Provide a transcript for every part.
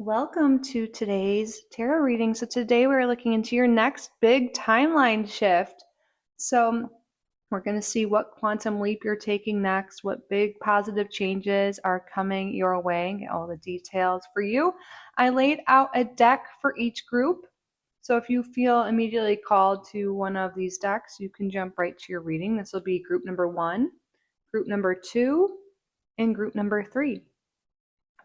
Welcome to today's tarot reading. So today we're looking into your next big timeline shift. So we're going to see what quantum leap you're taking next, what big positive changes are coming your way, get all the details for you. I laid out a deck for each group. So if you feel immediately called to one of these decks, you can jump right to your reading. This will be group number 1, group number 2, and group number 3.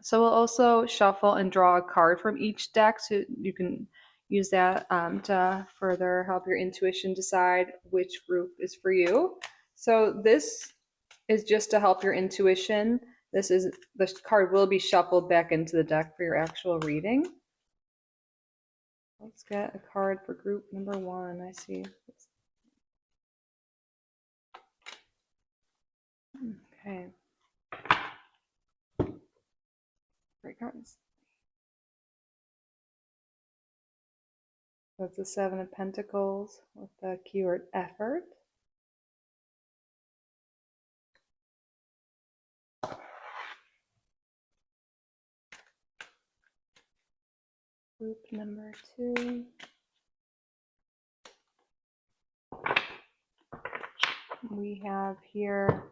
So we'll also shuffle and draw a card from each deck, so you can use that to further help your intuition decide which group is for you. So this is just to help your intuition. The card will be shuffled back into the deck for your actual reading. Let's get a card for group number 1. I see. Okay. Great cards. That's the 7 of Pentacles with the keyword effort. Group number 2. We have here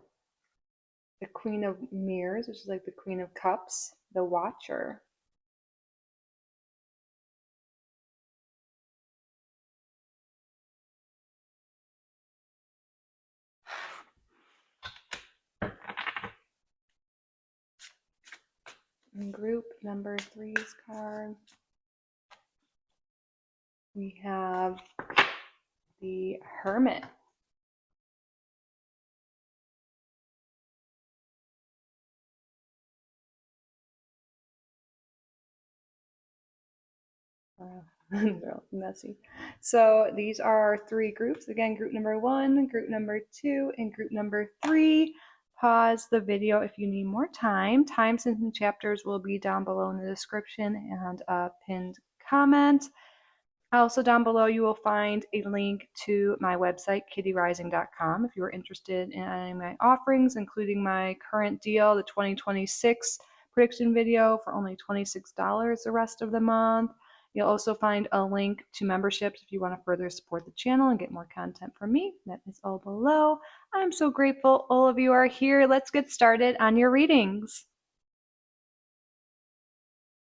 the Queen of Mirrors, which is like the Queen of Cups, the Watcher. In group number 3's card, we have the Hermit. They're messy. So these are 3 groups. Again, group number 1, group number 2, and group number 3. Pause the video if you need more time. Times and chapters will be down below in the description and a pinned comment. Also down below you will find a link to my website, kittyrising.com, if you are interested in any of my offerings, including my current deal, the 2026 prediction video for only $26 the rest of the month. You'll also find a link to memberships if you want to further support the channel and get more content from me. That is all below. I'm so grateful all of you are here. Let's get started on your readings.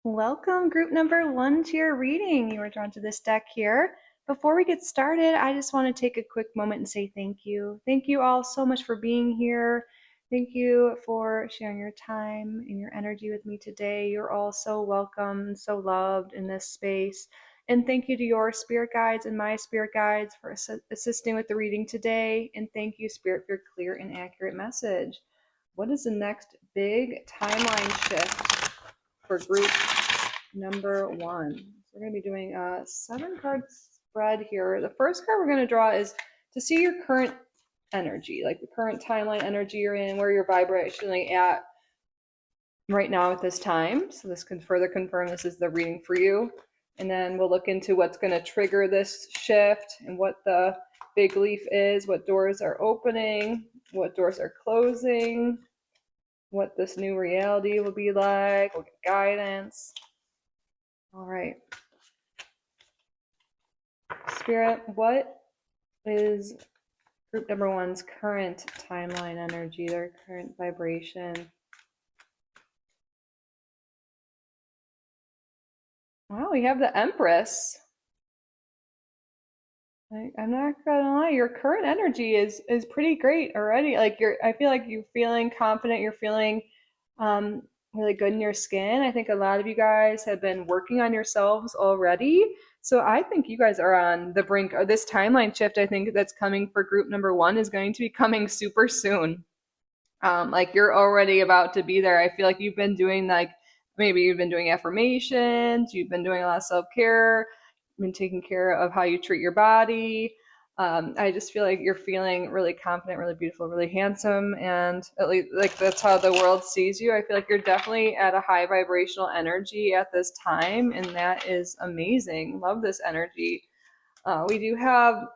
Welcome, group number 1, to your reading. You were drawn to this deck here. Before we get started, I just want to take a quick moment and say thank you. Thank you all so much for being here. Thank you for sharing your time and your energy with me today. You're all so welcome and so loved in this space. And thank you to your spirit guides and my spirit guides for assisting with the reading today. And thank you, Spirit, for your clear and accurate message. What is the next big timeline shift for group number 1? So we're going to be doing a 7-card spread here. The first card we're going to draw is to see your current energy, like the current timeline energy you're in, where you're vibrationally at right now at this time. So this can further confirm this is the reading for you. And then we'll look into what's going to trigger this shift and what the big leaf is, what doors are opening, what doors are closing, what this new reality will be like. We'll get guidance. All right. Spirit, what is group number 1's current timeline energy, their current vibration? Wow, we have the Empress. I'm not gonna lie, your current energy is pretty great already. Like I feel like you're feeling confident, you're feeling really good in your skin. I think a lot of you guys have been working on yourselves already. So I think you guys are on the brink of this timeline shift. I think that's coming for group number 1 is going to be coming super soon. Like you're already about to be there. I feel like you've been doing maybe you've been doing affirmations, you've been doing a lot of self-care, been taking care of how you treat your body. I just feel like you're feeling really confident, really beautiful, really handsome, and at least like that's how the world sees you. I feel like you're definitely at a high vibrational energy at this time, and that is amazing. Love this energy. We do have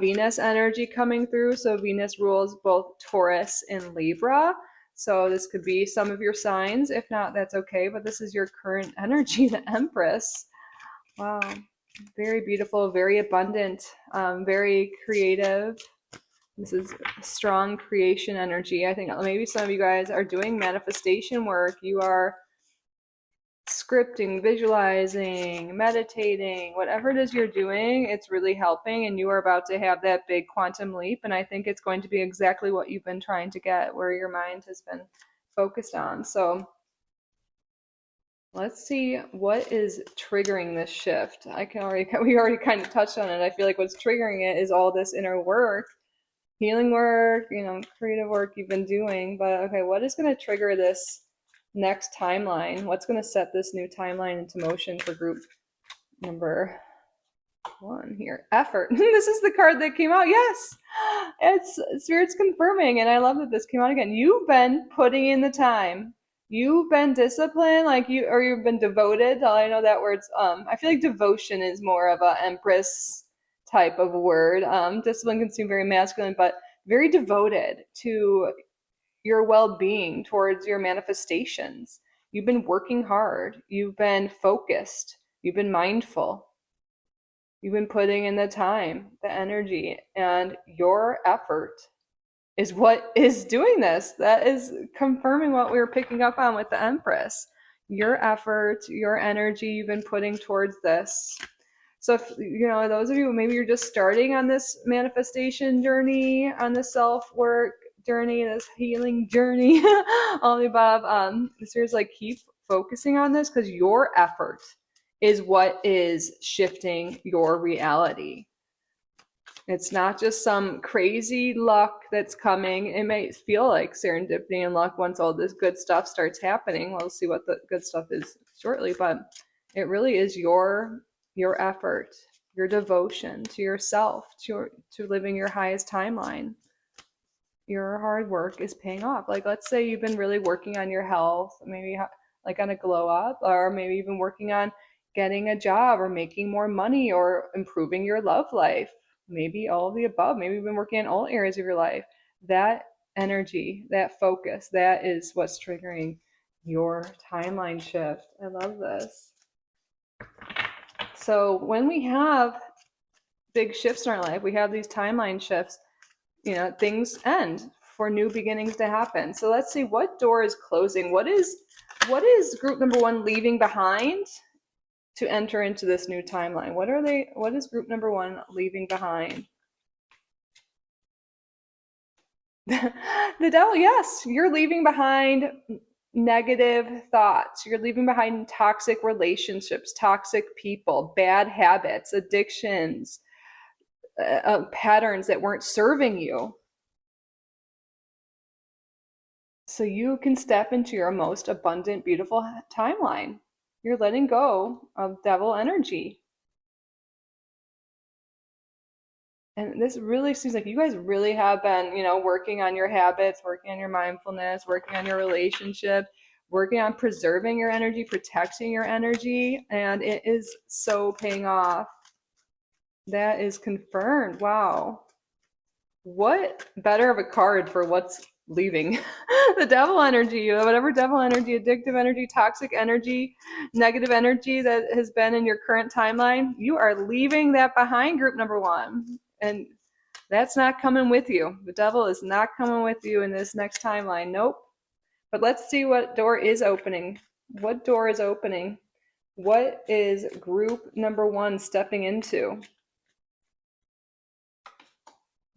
Venus energy coming through. So Venus rules both Taurus and Libra. So this could be some of your signs. If not, that's okay. But this is your current energy, the Empress. Wow. Very beautiful, very abundant, very creative. This is strong creation energy. I think maybe some of you guys are doing manifestation work. You are scripting, visualizing, meditating, whatever it is you're doing, it's really helping, and you are about to have that big quantum leap. And I think it's going to be exactly what you've been trying to get, where your mind has been focused on. So let's see what is triggering this shift. We already kind of touched on it. I feel like what's triggering it is all this inner work, healing work, creative work you've been doing. But okay, what is going to trigger this next timeline? What's going to set this new timeline into motion for group number 1 here? Effort. This is the card that came out. Yes, it's Spirit's confirming, and I love that this came out again. You've been putting in the time. You've been disciplined, or you've been devoted. I know that word's I feel like devotion is more of a Empress type of word. Discipline can seem very masculine, but very devoted to your well-being, towards your manifestations. You've been working hard. You've been focused. You've been mindful. You've been putting in the time, the energy, and your effort is what is doing this. That is confirming what we were picking up on with the Empress. Your effort, your energy you've been putting towards this. So if, those of you, maybe you're just starting on this manifestation journey, on this self-work journey, this healing journey, all the above, seriously, like, keep focusing on this, because your effort is what is shifting your reality. It's not just some crazy luck that's coming. It may feel like serendipity and luck once all this good stuff starts happening. We'll see what the good stuff is shortly, but it really is your effort, your devotion to yourself, to living your highest timeline. Your hard work is paying off. Like, let's say you've been really working on your health, maybe like on a glow up, or maybe even working on getting a job or making more money or improving your love life. Maybe all of the above. Maybe you've been working in all areas of your life. That energy, that focus, that is what's triggering your timeline shift. I love this. So when we have big shifts in our life, we have these timeline shifts, things end for new beginnings to happen. So let's see what door is closing. What is group number 1 leaving behind to enter into this new timeline? What is group number 1 leaving behind? The devil, yes, you're leaving behind negative thoughts. You're leaving behind toxic relationships, toxic people, bad habits, addictions, patterns that weren't serving you. So you can step into your most abundant, beautiful timeline. You're letting go of devil energy. And this really seems like you guys really have been, working on your habits, working on your mindfulness, working on your relationship, working on preserving your energy, protecting your energy, and it is so paying off. That is confirmed. Wow. What better of a card for what's leaving? The devil energy, whatever devil energy, addictive energy, toxic energy, negative energy that has been in your current timeline, you are leaving that behind, group number 1. And that's not coming with you. The devil is not coming with you in this next timeline. Nope. But let's see what door is opening. What door is opening? What is group number 1 stepping into?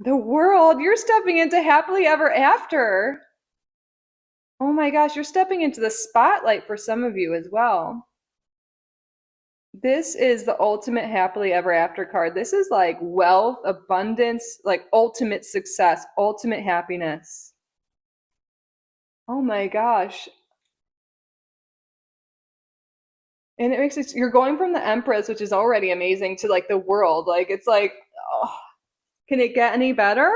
The world. You're stepping into happily ever after. Oh my gosh, you're stepping into the spotlight for some of you as well. This is the ultimate happily ever after card. This is like wealth, abundance, like ultimate success, ultimate happiness. Oh my gosh. And it makes it, you're going from the Empress, which is already amazing, to like the world. Like, it's like, oh, can it get any better?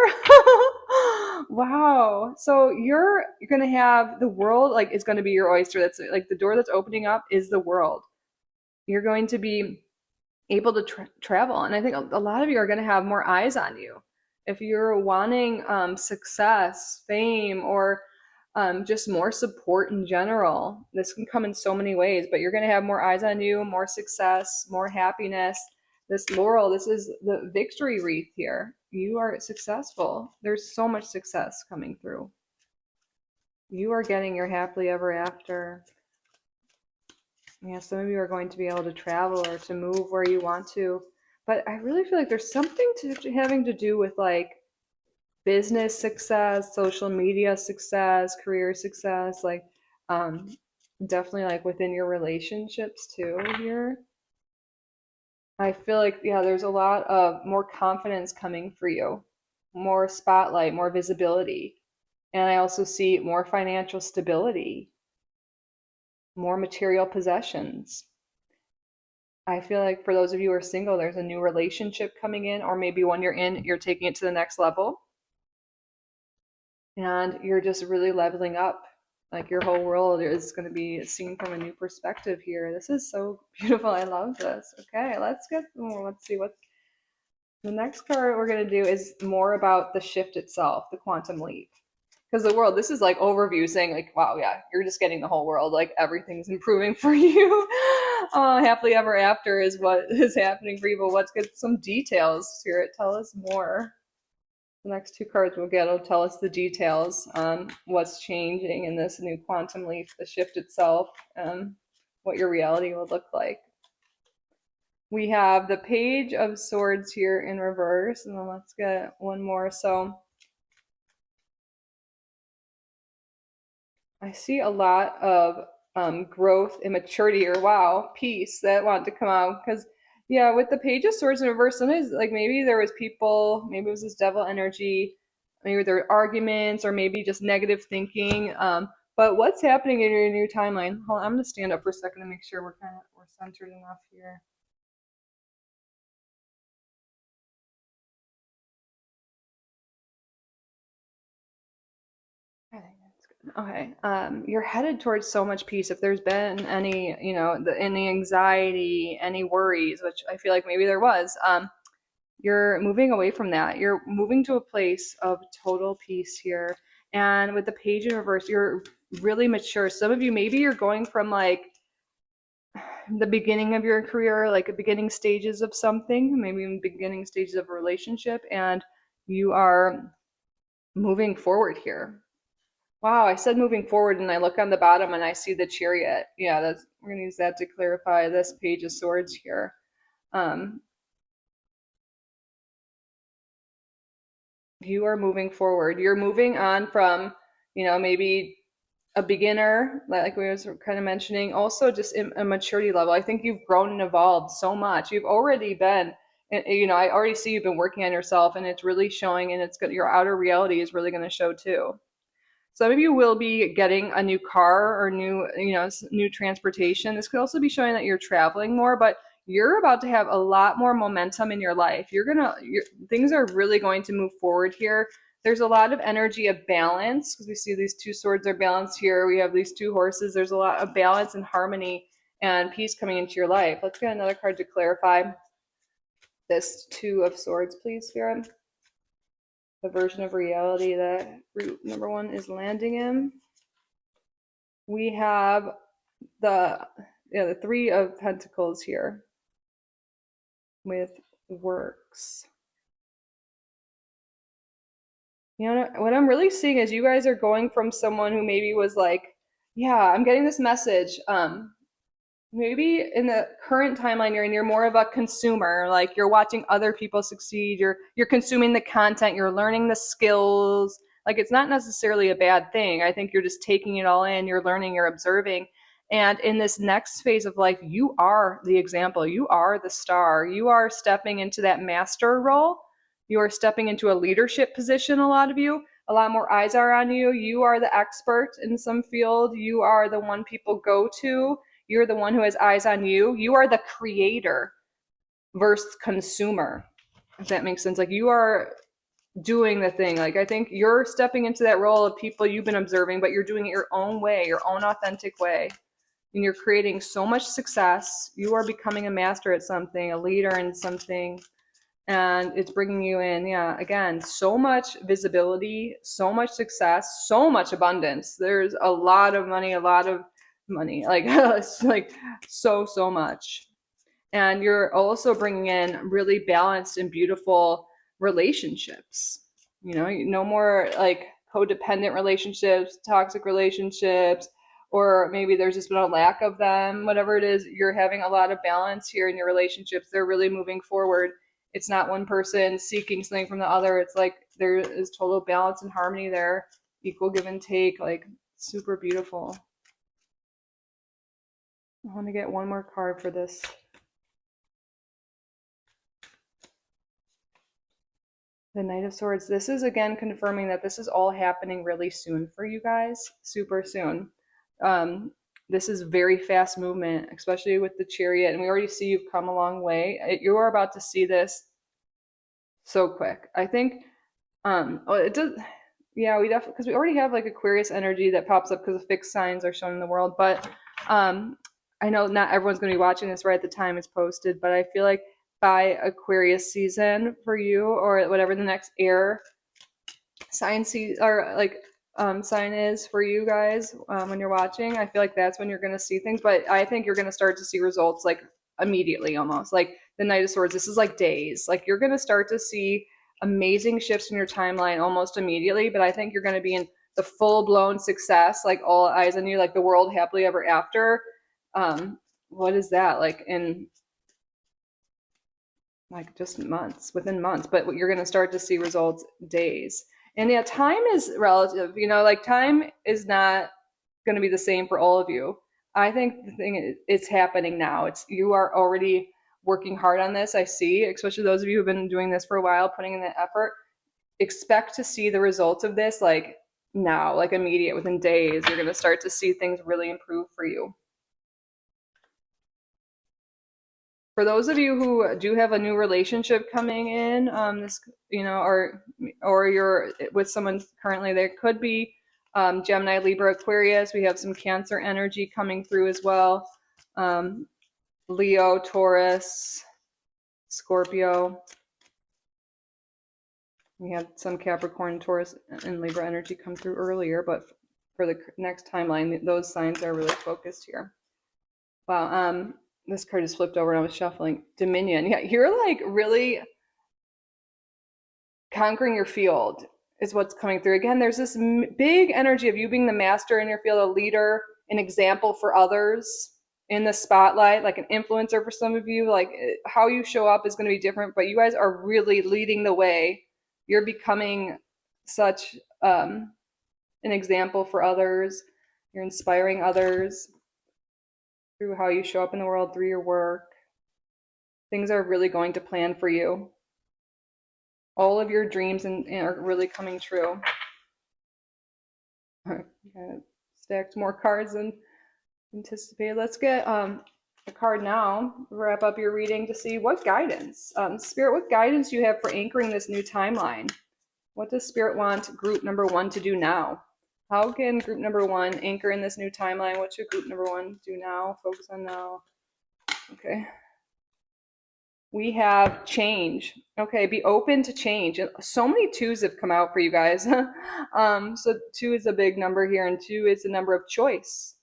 Wow. So you're going to have the world, like, is going to be your oyster. That's like the door that's opening up is the world. You're going to be able to travel. And I think a lot of you are going to have more eyes on you. If you're wanting success, fame, or just more support in general. This can come in so many ways, but you're going to have more eyes on you, more success, more happiness. This laurel, this is the victory wreath here. You are successful. There's so much success coming through. You are getting your happily ever after. Yeah, some of you are going to be able to travel or to move where you want to. But I really feel like there's something to having to do with like business success, social media success, career success, like definitely like within your relationships too here. I feel like, yeah, there's a lot of more confidence coming for you, more spotlight, more visibility. And I also see more financial stability, more material possessions. I feel like for those of you who are single, there's a new relationship coming in, or maybe when you're in, you're taking it to the next level and you're just really leveling up. Like your whole world is going to be seen from a new perspective here. This is so beautiful. I love this. Okay, let's see what the next card we're going to do is more about the shift itself, the quantum leap. Because the world, this is like overview saying like, wow, yeah, you're just getting the whole world, like everything's improving for you. Happily ever after is what is happening for you, but let's get some details. Spirit, tell us more. The next two cards we'll get will tell us the details on what's changing in this new quantum leap, the shift itself, and what your reality will look like. We have the Page of Swords here in reverse, and then let's get one more. So I see a lot of growth and maturity, or wow, peace that want to come out. Because yeah, with the Page of Swords in reverse, sometimes like maybe there was people, maybe it was this devil energy, maybe there were arguments, or maybe just negative thinking. But what's happening in your new timeline? Hold on, I'm gonna stand up for a second to make sure we're centered enough here. I think that's good. Okay. You're headed towards so much peace. If there's been any, any anxiety, any worries, which I feel like maybe there was, you're moving away from that. You're moving to a place of total peace here. And with the Page in reverse, you're really mature. Some of you, maybe you're going from like the beginning of your career, like the beginning stages of something, maybe even beginning stages of a relationship, and you are moving forward here. Wow, I said moving forward, and I look on the bottom and I see the Chariot. Yeah, we're gonna use that to clarify this Page of Swords here. You are moving forward. You're moving on from, maybe a beginner, like we was kind of mentioning, also just a maturity level. I think you've grown and evolved so much. You've already been, I already see you've been working on yourself, and it's really showing, and it's good. Your outer reality is really going to show too. Some of you will be getting a new car or new transportation. This could also be showing that you're traveling more, but you're about to have a lot more momentum in your life. Things are really going to move forward here. There's a lot of energy of balance because we see these two swords are balanced here. We have these two horses. There's a lot of balance and harmony and peace coming into your life. Let's get another card to clarify this Two of Swords, please, Spirit. The version of reality that root number one is landing in. We have the Three of Pentacles here with works. What I'm really seeing is you guys are going from someone who maybe was like, yeah, I'm getting this message. Maybe in the current timeline you're more of a consumer, like you're watching other people succeed, you're consuming the content, you're learning the skills. Like it's not necessarily a bad thing. I think you're just taking it all in, you're learning, you're observing. And in this next phase of life, you are the example, you are the star, you are stepping into that master role, you are stepping into a leadership position. A lot of you, a lot more eyes are on you. You are the expert in some field, you are the one people go to. You're the one who has eyes on you. You are the creator versus consumer, if that makes sense. Like you are doing the thing. Like I think you're stepping into that role of people you've been observing, but you're doing it your own way, your own authentic way. And you're creating so much success. You are becoming a master at something, a leader in something. And it's bringing you in, yeah, again, so much visibility, so much success, so much abundance. There's a lot of money, like it's like so much. And you're also bringing in really balanced and beautiful relationships. No more like codependent relationships, toxic relationships, or maybe there's just been a lack of them. Whatever it is, you're having a lot of balance here in your relationships. They're really moving forward. It's not one person seeking something from the other. It's like there is total balance and harmony there, equal give and take, like super beautiful. I want to get one more card for this. The Knight of Swords. This is again confirming that this is all happening really soon for you guys, super soon. Um, this is very fast movement, especially with the Chariot, and we already see you've come a long way. You are about to see this so quick. I think it does. Yeah, we definitely, because we already have like Aquarius energy that pops up because the fixed signs are shown in the world. But I know not everyone's going to be watching this right at the time it's posted, but I feel like by Aquarius season for you, or whatever the next air sign or like sign is for you guys when you're watching, I feel like that's when you're going to see things. But I think you're going to start to see results like immediately, almost like the Knight of Swords. This is like days. Like you're going to start to see amazing shifts in your timeline almost immediately. But I think you're going to be in the full-blown success, like all eyes on you, like the world happily ever after. What is that like in like just within months, but you're going to start to see results days. And yeah, time is relative, like time is not going to be the same for all of you. I think the thing is, it's happening now. You are already working hard on this. I see, especially those of you who've been doing this for a while, putting in the effort. Expect to see the results of this like now, like immediate, within days. You're going to start to see things really improve for you. For those of you who do have a new relationship coming in, or you're with someone currently, there could be Gemini, Libra, Aquarius. We have some Cancer energy coming through as well. Leo, Taurus, Scorpio. We had some Capricorn, Taurus, and Libra energy come through earlier, but for the next timeline, those signs are really focused here. Wow. This card just flipped over and I was shuffling. Dominion. Yeah, you're like really conquering your field is what's coming through. Again, there's this big energy of you being the master in your field, a leader, an example for others in the spotlight, like an influencer for some of you. Like how you show up is going to be different, but you guys are really leading the way. You're becoming such an example for others. You're inspiring others through how you show up in the world, through your work. Things are really going to plan for you. All of your dreams are really coming true. Stacked more cards than anticipated. Let's get a card now. Wrap up your reading to see what guidance, Spirit, what guidance do you have for anchoring this new timeline? What does Spirit want group number 1 to do now? How can group number 1 anchor in this new timeline? What should group number 1 do now? Focus on now. Okay. We have change. Okay, be open to change. So many 2s have come out for you guys. So 2 is a big number here, and 2 is the number of choice.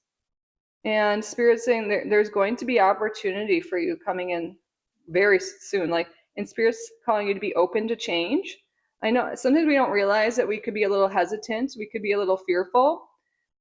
And Spirit's saying there's going to be opportunity for you coming in very soon. Like, and Spirit's calling you to be open to change. I know sometimes we don't realize that we could be a little hesitant. We could be a little fearful.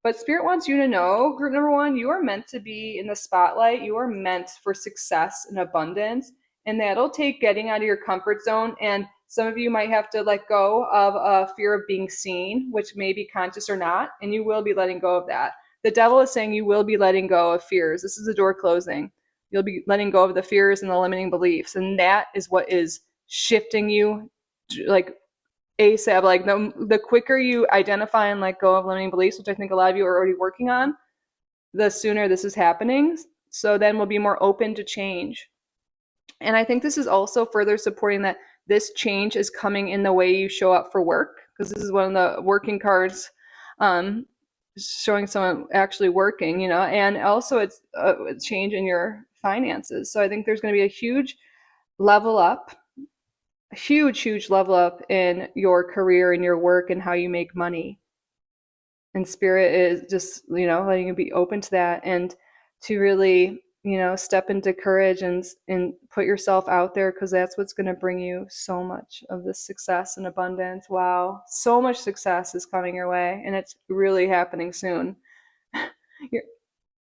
But Spirit wants you to know, group number 1, you are meant to be in the spotlight. You are meant for success and abundance. And that'll take getting out of your comfort zone. And some of you might have to let go of a fear of being seen, which may be conscious or not. And you will be letting go of that. The devil is saying you will be letting go of fears. This is the door closing. You'll be letting go of the fears and the limiting beliefs. And that is what is shifting you like ASAP. Like the quicker you identify and let go of limiting beliefs, which I think a lot of you are already working on, the sooner this is happening. So then we'll be more open to change. And I think this is also further supporting that this change is coming in the way you show up for work, because this is one of the working cards showing someone actually working, and also it's a change in your finances. So I think there's going to be a huge level up a huge, huge level up in your career and your work and how you make money. And spirit is just, letting you be open to that and to really, step into courage and put yourself out there, because that's what's going to bring you so much of this success and abundance. Wow, so much success is coming your way, and it's really happening soon. You're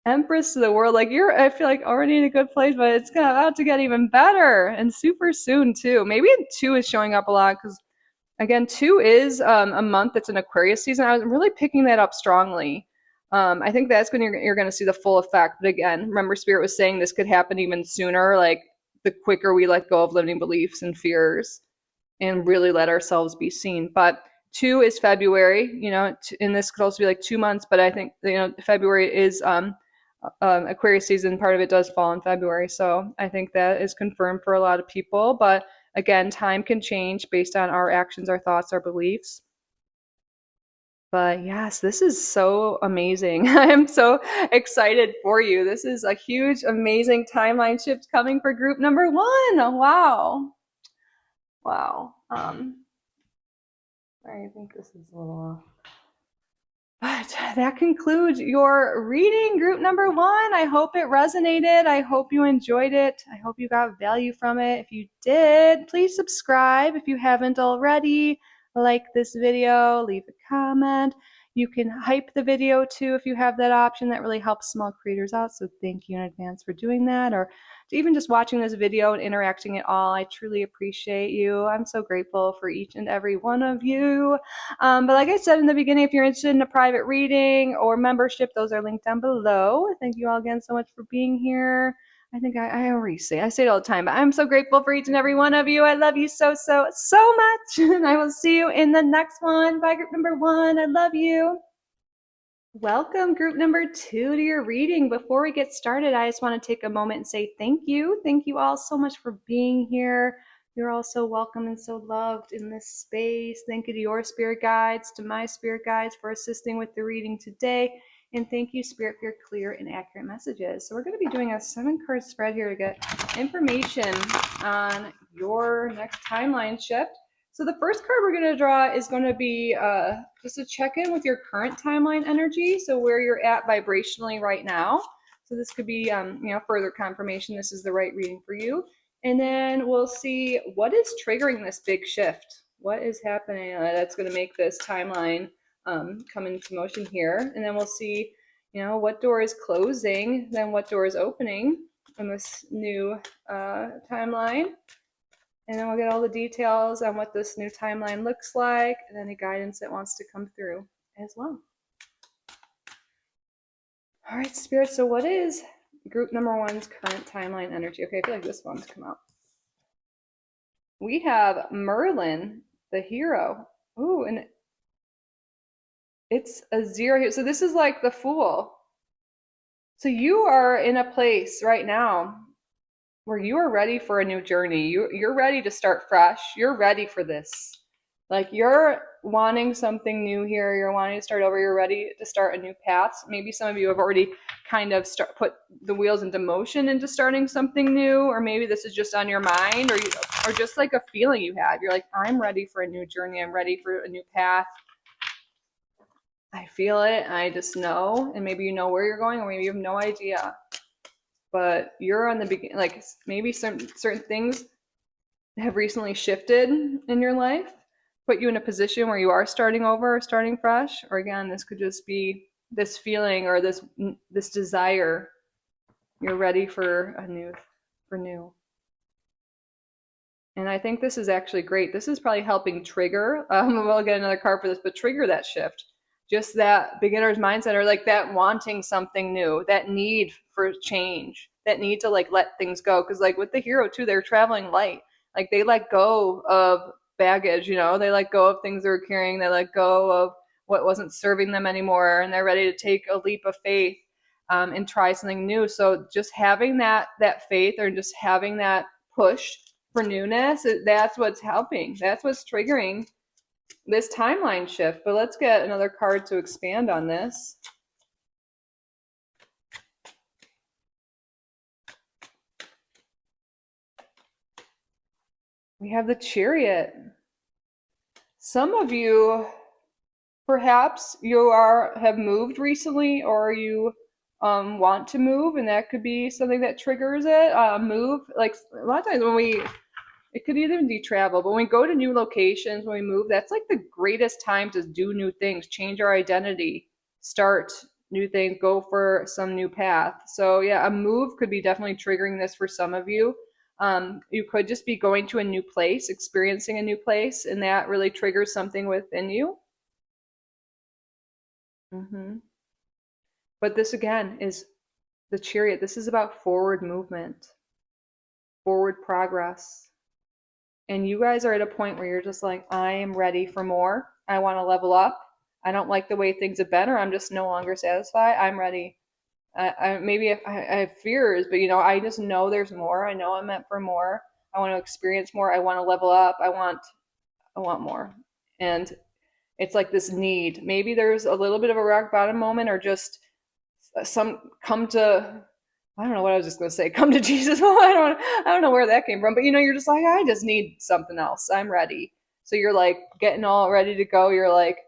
empress to the world, like you're, I feel like, already in a good place, but it's gonna about to get even better and super soon too. Maybe 2 is showing up a lot, because again, 2 is a month that's an Aquarius season. I was really picking that up strongly. I think that's when you're going to see the full effect. But again, remember, Spirit was saying this could happen even sooner, like the quicker we let go of limiting beliefs and fears and really let ourselves be seen. But 2 is February, and this could also be like 2 months, but I think, February is Aquarius season. Part of it does fall in February. So I think that is confirmed for a lot of people. But again, time can change based on our actions, our thoughts, our beliefs. But yes, this is so amazing. I am so excited for you. This is a huge, amazing timeline shift coming for group number 1. Wow. Wow. I think this is a little off. But that concludes your reading, group number 1. I hope it resonated. I hope you enjoyed it. I hope you got value from it. If you did, please subscribe if you haven't already. Like this video, leave a comment. You can hype the video too if you have that option. That really helps small creators out. So thank you in advance for doing that, or even just watching this video and interacting at all. I truly appreciate you. I'm so grateful for each and every one of you. But like I said in the beginning, if you're interested in a private reading or membership, those are linked down below. Thank you all again so much for being here. I think I already say it all the time, but I'm so grateful for each and every one of you. I love you so, so, so much. And I will see you in the next one. Bye, group number 1. I love you. Welcome, group number 2, to your reading. Before we get started, I just want to take a moment and say thank you. Thank you all so much for being here. You're all so welcome and so loved in this space. Thank you to your spirit guides, to my spirit guides for assisting with the reading today. And thank you, Spirit, for your clear and accurate messages. So we're going to be doing a 7-card spread here to get information on your next timeline shift. So the first card we're going to draw is going to be just a check-in with your current timeline energy, so where you're at vibrationally right now. So this could be, further confirmation this is the right reading for you. And then we'll see what is triggering this big shift. What is happening that's going to make this timeline come into motion here. And then we'll see, what door is closing, then what door is opening in this new timeline. And then we'll get all the details on what this new timeline looks like and any guidance that wants to come through as well. All right, Spirit, so what is group number 1's current timeline energy? Okay, I feel like this one's come out. We have Merlin, the hero. Ooh, and it's a 0 here. So this is like the Fool. So you are in a place right now where you are ready for a new journey. You're ready to start fresh. You're ready for this. Like, you're wanting something new here. You're wanting to start over. You're ready to start a new path. Maybe some of you have already kind of put the wheels into motion into starting something new, or maybe this is just on your mind, or just like a feeling you have. You're like, I'm ready for a new journey. I'm ready for a new path. I feel it. I just know. And maybe you know where you're going, or maybe you have no idea. But you're on the beginning. Like, maybe some certain things have recently shifted in your life, put you in a position where you are starting over or starting fresh. Or again, this could just be this feeling or this desire. You're ready for new. And I think this is actually great. This is probably helping trigger, we'll get another card for this, but trigger that shift. Just that beginner's mindset, or like that wanting something new, that need for change, that need to like let things go. Because like with the hero too, they're traveling light. Like they let go of baggage, they let go of things they were carrying. They let go of what wasn't serving them anymore. And they're ready to take a leap of faith and try something new. So just having that faith, or just having that push for newness, that's what's helping. That's what's triggering this timeline shift. But let's get another card to expand on this. We have the Chariot. Some of you, perhaps you have moved recently, or you want to move, and that could be something that triggers it. Move, like a lot of times when we, it could even be travel, but when we go to new locations, when we move, that's like the greatest time to do new things, change our identity, start new things, go for some new path. So yeah, a move could be definitely triggering this for some of you. You could just be going to a new place, experiencing a new place, and that really triggers something within you. Hmm. But this again is the Chariot. This is about forward movement, forward progress. And you guys are at a point where you're just like, I am ready for more. I want to level up. I don't like the way things have been, or I'm just no longer satisfied. I'm ready. Maybe if I have fears, but I just know there's more. I know I'm meant for more. I want to experience more. I want to level up. I want more. And it's like this need. Maybe there's a little bit of a rock bottom moment, or just some come to, I don't know what I was just going to say, come to Jesus. Well, I don't know where that came from, but you're just like, I just need something else. I'm ready. So you're like getting all ready to go. You're like,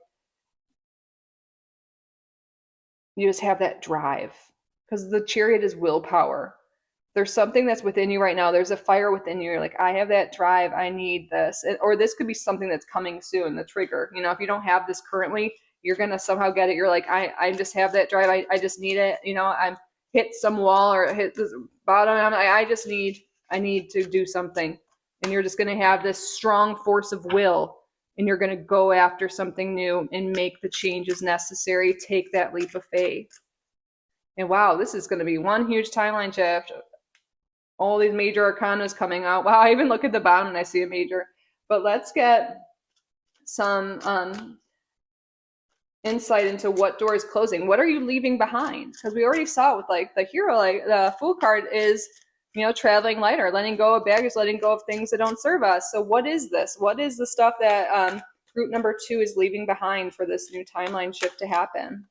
you just have that drive, because the Chariot is willpower. There's something that's within you right now. There's a fire within you. You're like, I have that drive. I need this. Or this could be something that's coming soon, the trigger. If you don't have this currently, you're going to somehow get it. You're like, I just have that drive. I just need it. I'm hit some wall or hit the bottom. I'm like, I need to do something. And you're just going to have this strong force of will. And you're going to go after something new and make the changes necessary. Take that leap of faith. And wow, this is going to be one huge timeline shift. All these major arcanas coming out. Wow, I even look at the bottom and I see a major. But let's get some insight into what door is closing. What are you leaving behind? Because we already saw with like the hero, like the Fool card is, traveling lighter, letting go of baggage, letting go of things that don't serve us. So what is this? What is the stuff that group number 2 is leaving behind for this new timeline shift to happen?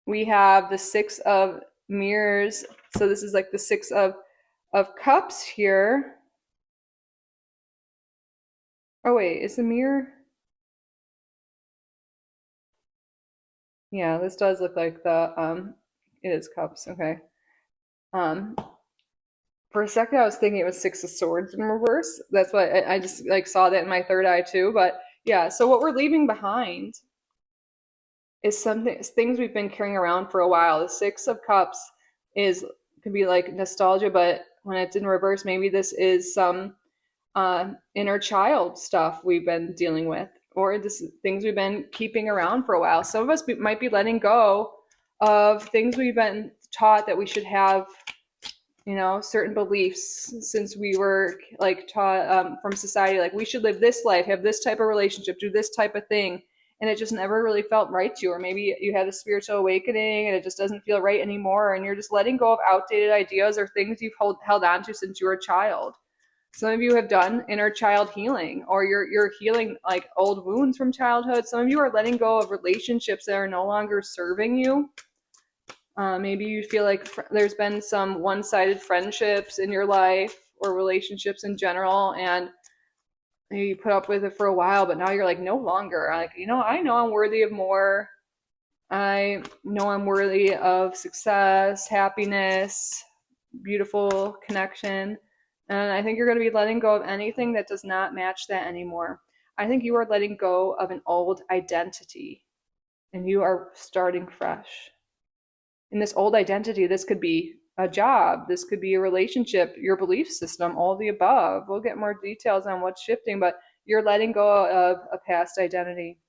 We have the 6 of mirrors. So this is like the 6 of cups here. Oh wait, is the mirror? Yeah, this does look like it is cups. Okay. Um for a second I was thinking it was 6 of swords in reverse. That's what I just like saw that in my third eye too. But yeah, so what we're leaving behind is things we've been carrying around for a while. The 6 of cups is could be like nostalgia, but when it's in reverse, maybe this is some inner child stuff we've been dealing with, or just things we've been keeping around for a while. Some of us might be letting go of things we've been taught that we should have, certain beliefs since we were like taught from society, like we should live this life, have this type of relationship, do this type of thing. And it just never really felt right to you. Or maybe you had a spiritual awakening and it just doesn't feel right anymore. And you're just letting go of outdated ideas or things you've held on to since you were a child. Some of you have done inner child healing, or you're healing like old wounds from childhood. Some of you are letting go of relationships that are no longer serving you. Maybe you feel like there's been some one-sided friendships in your life or relationships in general, and you put up with it for a while, but now you're like no longer. Like, I know I'm worthy of more. I know I'm worthy of success, happiness, beautiful connection. And I think you're going to be letting go of anything that does not match that anymore. I think you are letting go of an old identity and you are starting fresh. In this old identity, this could be a job, this could be a relationship, your belief system, all the above. We'll get more details on what's shifting, but you're letting go of a past identity.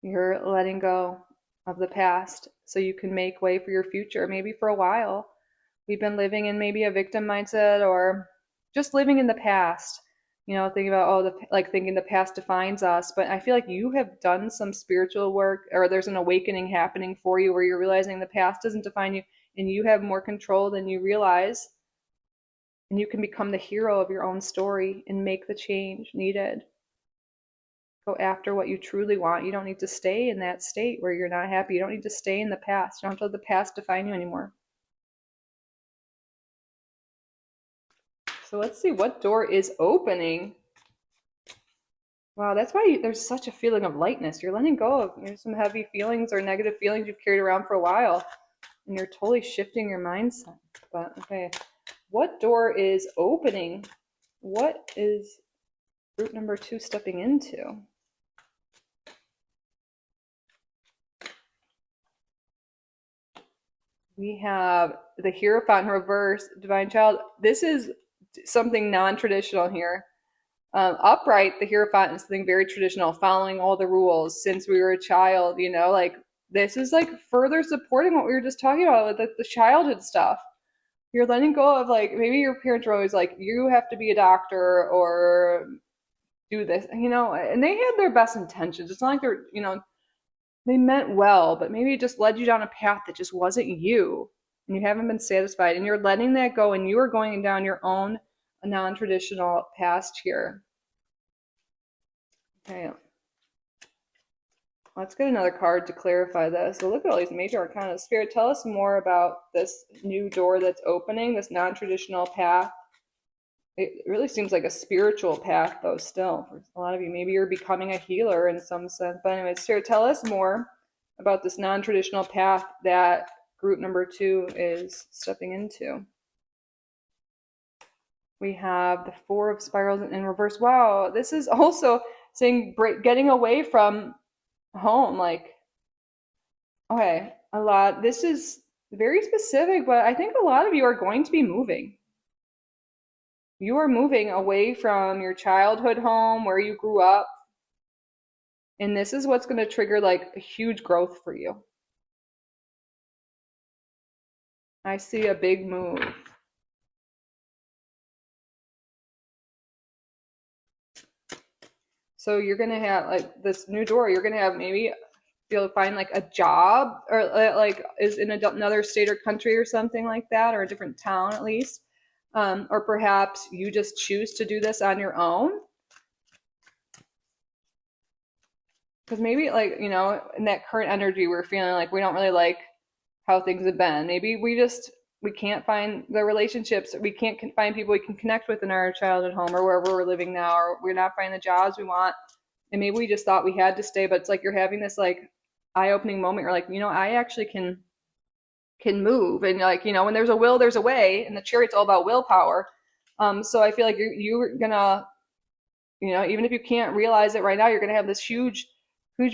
You're letting go of the past so you can make way for your future. Maybe for a while, we've been living in maybe a victim mindset, or just living in the past. Thinking about, thinking the past defines us. But I feel like you have done some spiritual work, or there's an awakening happening for you where you're realizing the past doesn't define you and you have more control than you realize. And you can become the hero of your own story and make the change needed. Go after what you truly want. You don't need to stay in that state where you're not happy. You don't need to stay in the past. You don't have to let the past define you anymore. So let's see what door is opening. Wow, that's why there's such a feeling of lightness. You're letting go of some heavy feelings or negative feelings you've carried around for a while, and you're totally shifting your mindset. But okay, what door is opening? What is group number 2 stepping into? We have the Hierophant in reverse, Divine Child. This is something non-traditional here. Upright, the Hierophant is something very traditional, following all the rules since we were a child, you know, like this is like further supporting what we were just talking about with the childhood stuff. You're letting go of like, maybe your parents were always like, you have to be a doctor or do this, you know, and they had their best intentions. It's not like they're, you know, they meant well, but maybe it just led you down a path that just wasn't you and you haven't been satisfied and you're letting that go and you are going down your own non-traditional past here. Okay, let's get another card to clarify this. So look at all these major arcana. Spirit, tell us more about this new door that's opening, this non-traditional path. It really seems like a spiritual path, though, still. For a lot of you, maybe you're becoming a healer in some sense. But anyway, Spirit, tell us more about this non-traditional path that group number 2 is stepping into. We have the 4 of spirals in reverse. Wow, this is also saying getting away from home. Like, okay, a lot. This is very specific, but I think a lot of you are going to be moving. You are moving away from your childhood home where you grew up. And this is what's going to trigger like a huge growth for you. I see a big move. So you're going to have like this new door. You're going to have maybe you'll find like a job or like is in another state or country or something like that, or a different town at least. Or perhaps you just choose to do this on your own. Because maybe like, you know, in that current energy, we're feeling like we don't really like how things have been. Maybe we can't find the relationships, we can't find people we can connect with in our childhood home or wherever we're living now, or we're not finding the jobs we want. And maybe we just thought we had to stay, but it's like you're having this like eye-opening moment. You're like, you know, I actually can move. And like, you know, when there's a will, there's a way. And the Chariot's all about willpower. So I feel like you're gonna, you know, even if you can't realize it right now, you're gonna have this huge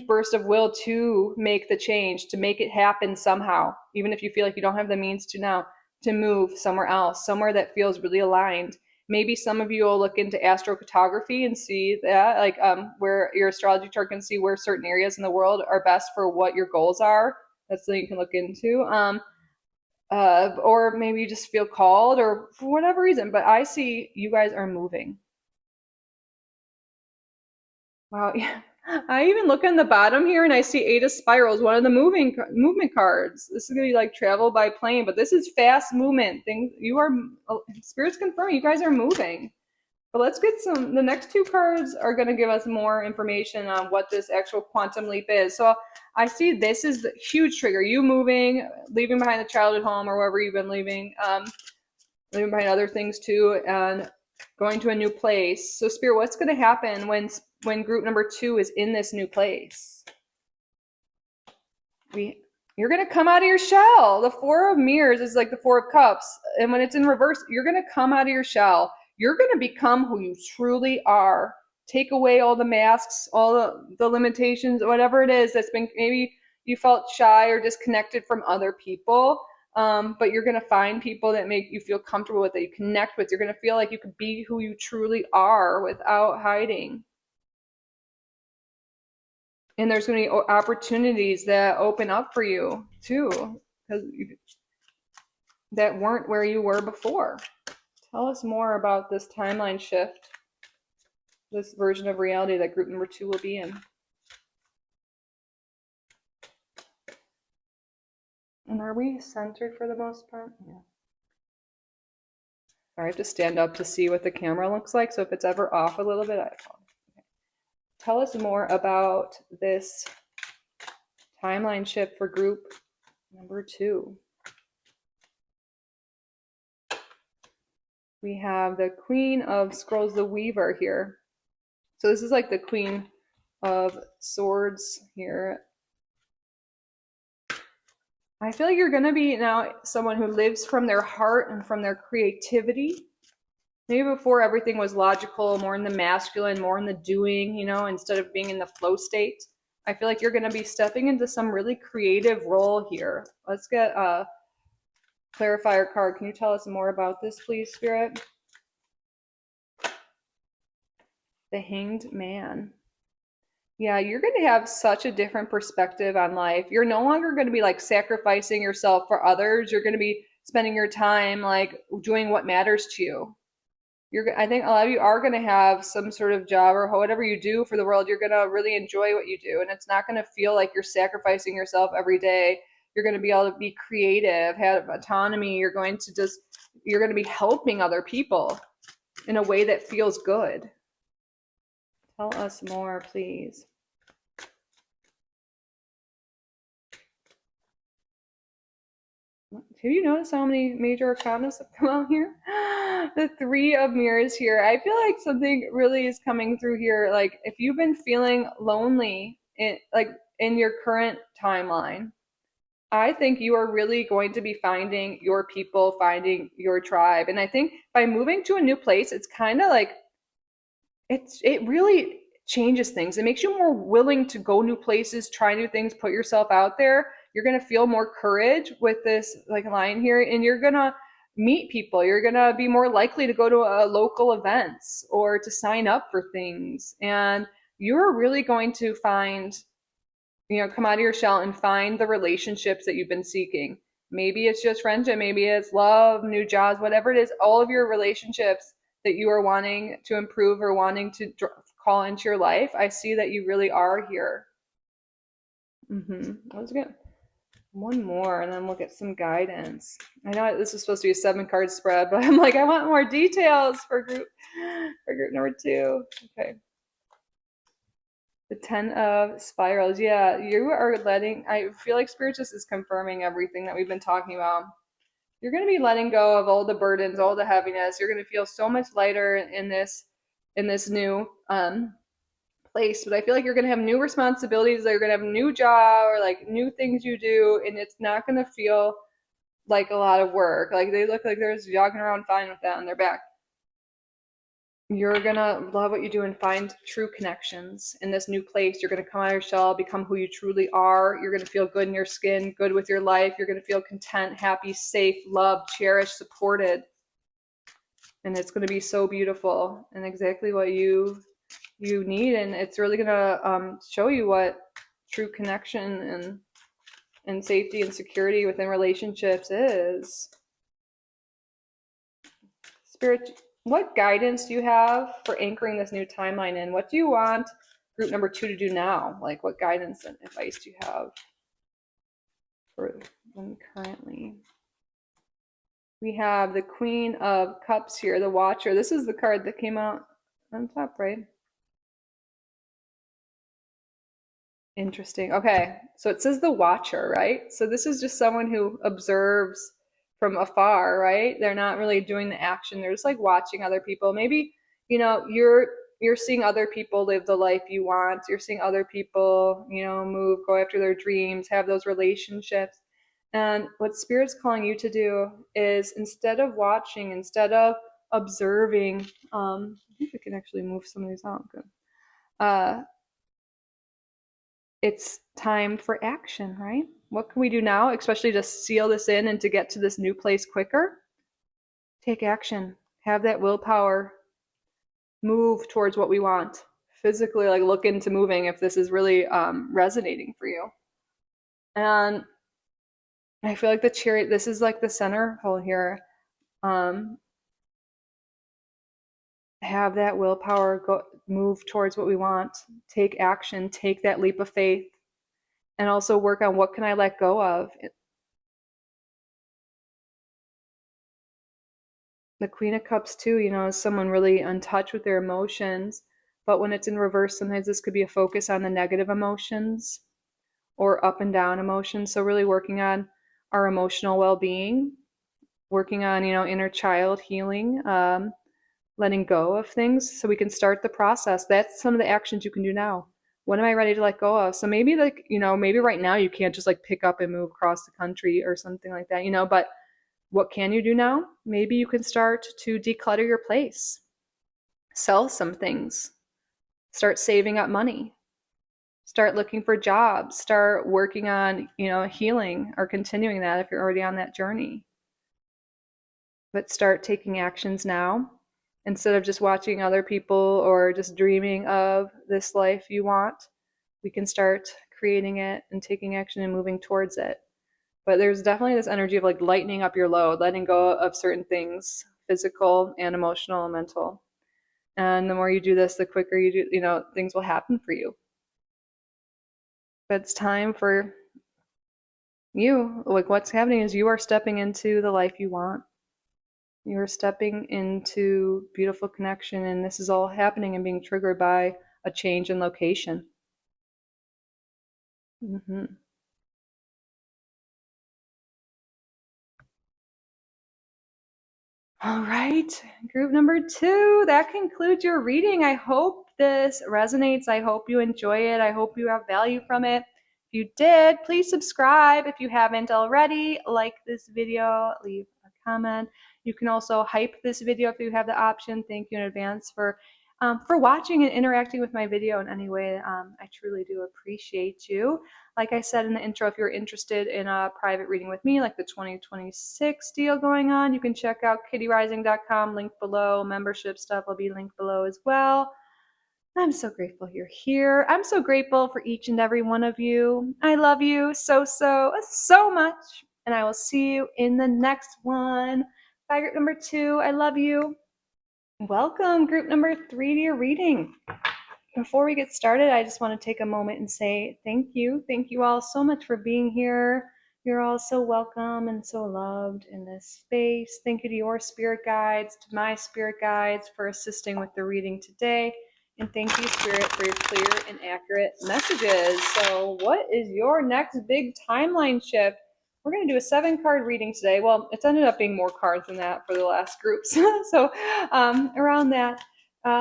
burst of will to make the change, to make it happen somehow, even if you feel like you don't have the means to now, to move somewhere else, somewhere that feels really aligned. Maybe some of you will look into astrocartography and see that, like where your astrology chart can see where certain areas in the world are best for what your goals are. That's something you can look into. Or maybe you just feel called or for whatever reason, but I see you guys are moving. Wow, yeah. I even look on the bottom here and I see 8 of spirals, one of the movement cards. This is gonna be like travel by plane, but this is fast movement. Things you are spirits confirm you guys are moving. But let's get the next 2 cards are gonna give us more information on what this actual quantum leap is. So I see this is the huge trigger. You moving, leaving behind the childhood home or wherever you've been leaving behind other things too, and going to a new place. So Spirit, what's going to happen when group number 2 is in this new place? You're going to come out of your shell. The 4 of mirrors is like the 4 of cups, and when it's in reverse, you're going to come out of your shell. You're going to become who you truly are. Take away all the masks, all the limitations, whatever it is that's been, maybe you felt shy or disconnected from other people. But you're going to find people that make you feel comfortable with, that you connect with. You're going to feel like you can be who you truly are without hiding. And there's going to be opportunities that open up for you too, because that weren't where you were before. Tell us more about this timeline shift, this version of reality that group number 2 will be in. And are we centered for the most part? Yeah. I have to stand up to see what the camera looks like, so if it's ever off a little bit, I apologize. Okay. Tell us more about this timeline shift for group number 2. We have the Queen of Scrolls, the Weaver here. So this is like the Queen of Swords here. I feel like you're going to be now someone who lives from their heart and from their creativity. Maybe before everything was logical, more in the masculine, more in the doing, instead of being in the flow state. I feel like you're going to be stepping into some really creative role here. Let's get a clarifier card. Can you tell us more about this, please, Spirit? The Hanged Man. Yeah, you're going to have such a different perspective on life. You're no longer going to be like sacrificing yourself for others. You're going to be spending your time like doing what matters to you. I think a lot of you are going to have some sort of job or whatever you do for the world. You're going to really enjoy what you do, and it's not going to feel like you're sacrificing yourself every day. You're going to be able to be creative, have autonomy. You're going to be helping other people in a way that feels good. Tell us more, please. Have you noticed how many major arcanas have come out here? The Three of Mirrors here. I feel like something really is coming through here. Like if you've been feeling lonely in your current timeline, I think you are really going to be finding your people, finding your tribe. And I think by moving to a new place, it's kind of like it really changes things. It makes you more willing to go new places, try new things, put yourself out there. You're going to feel more courage with this like line here, and you're going to meet people. You're going to be more likely to go to local events or to sign up for things. And you're really going to find, come out of your shell and find the relationships that you've been seeking. Maybe it's just friendship, maybe it's love, new jobs, whatever it is, all of your relationships that you are wanting to improve or wanting to call into your life. I see that you really are here. Let's get one more and then we'll get some guidance. I know this is supposed to be a 7-card spread, but I'm like, I want more details for group number 2. Okay. The 10 of Spirals. Yeah, you are I feel like Spirit just is confirming everything that we've been talking about. You're going to be letting go of all the burdens, all the heaviness. You're going to feel so much lighter in this new place. But I feel like you're going to have new responsibilities. You're going to have a new job or like new things you do, and it's not going to feel like a lot of work. Like they look like they're just jogging around fine with that on their back. You're going to love what you do and find true connections in this new place. You're going to come out of your shell, become who you truly are. You're going to feel good in your skin, good with your life. You're going to feel content, happy, safe, loved, cherished, supported. And it's going to be so beautiful and exactly what you need. And it's really going to show you what true connection and safety and security within relationships is. Spirit, what guidance do you have for anchoring this new timeline in? What do you want group number 2 to do now? Like what guidance and advice do you have for them currently? We have the Queen of Cups here, the Watcher. This is the card that came out on top, right? Interesting. Okay, so it says the Watcher, right? So this is just someone who observes from afar, right? They're not really doing the action. They're just like watching other people. Maybe, you're seeing other people live the life you want. You're seeing other people, move, go after their dreams, have those relationships. And what Spirit's calling you to do is instead of watching, instead of observing, I think we can actually move some of these out. Good. It's time for action, right? What can we do now, especially to seal this in and to get to this new place quicker? Take action. Have that willpower. Move towards what we want. Physically, like look into moving if this is really resonating for you. And I feel like the Chariot, this is like the center hole here. Have that willpower, go move towards what we want. Take action. Take that leap of faith. And also work on what can I let go of. The Queen of Cups too, is someone really in touch with their emotions. But when it's in reverse, sometimes this could be a focus on the negative emotions or up and down emotions. So really working on our emotional well-being, working on, inner child healing, letting go of things so we can start the process. That's some of the actions you can do now. What am I ready to let go of? So maybe maybe right now you can't just like pick up and move across the country or something like that, but what can you do now? Maybe you can start to declutter your place, sell some things, start saving up money, start looking for jobs, start working on, healing or continuing that if you're already on that journey. But start taking actions now instead of just watching other people or just dreaming of this life you want. We can start creating it and taking action and moving towards it. But there's definitely this energy of like lightening up your load, letting go of certain things, physical and emotional and mental. And the more you do this, the quicker you do, things will happen for you. But it's time for you. Like what's happening is you are stepping into the life you want. You're stepping into beautiful connection, and this is all happening and being triggered by a change in location. Mm-hmm. All right, group number 2, that concludes your reading. I hope this resonates. I hope you enjoy it. I hope you have value from it. If you did, please subscribe if you haven't already. Like this video, leave a comment. You can also hype this video if you have the option. Thank you in advance for watching and interacting with my video in any way. I truly do appreciate you. Like I said in the intro, if you're interested in a private reading with me, like the 2026 deal going on, you can check out kittyrising.com, link below. Membership stuff will be linked below as well. I'm so grateful you're here. I'm so grateful for each and every one of you. I love you so, so, so much. And I will see you in the next one. Bye, group number 2. I love you. Welcome, group number 3, to your reading. Before we get started, I just want to take a moment and say thank you. Thank you all so much for being here. You're all so welcome and so loved in this space. Thank you to your spirit guides, to my spirit guides for assisting with the reading today. And thank you, Spirit, for your clear and accurate messages. So what is your next big timeline shift? We're going to do a 7-card reading today. Well, it's ended up being more cards than that for the last groups. So around that,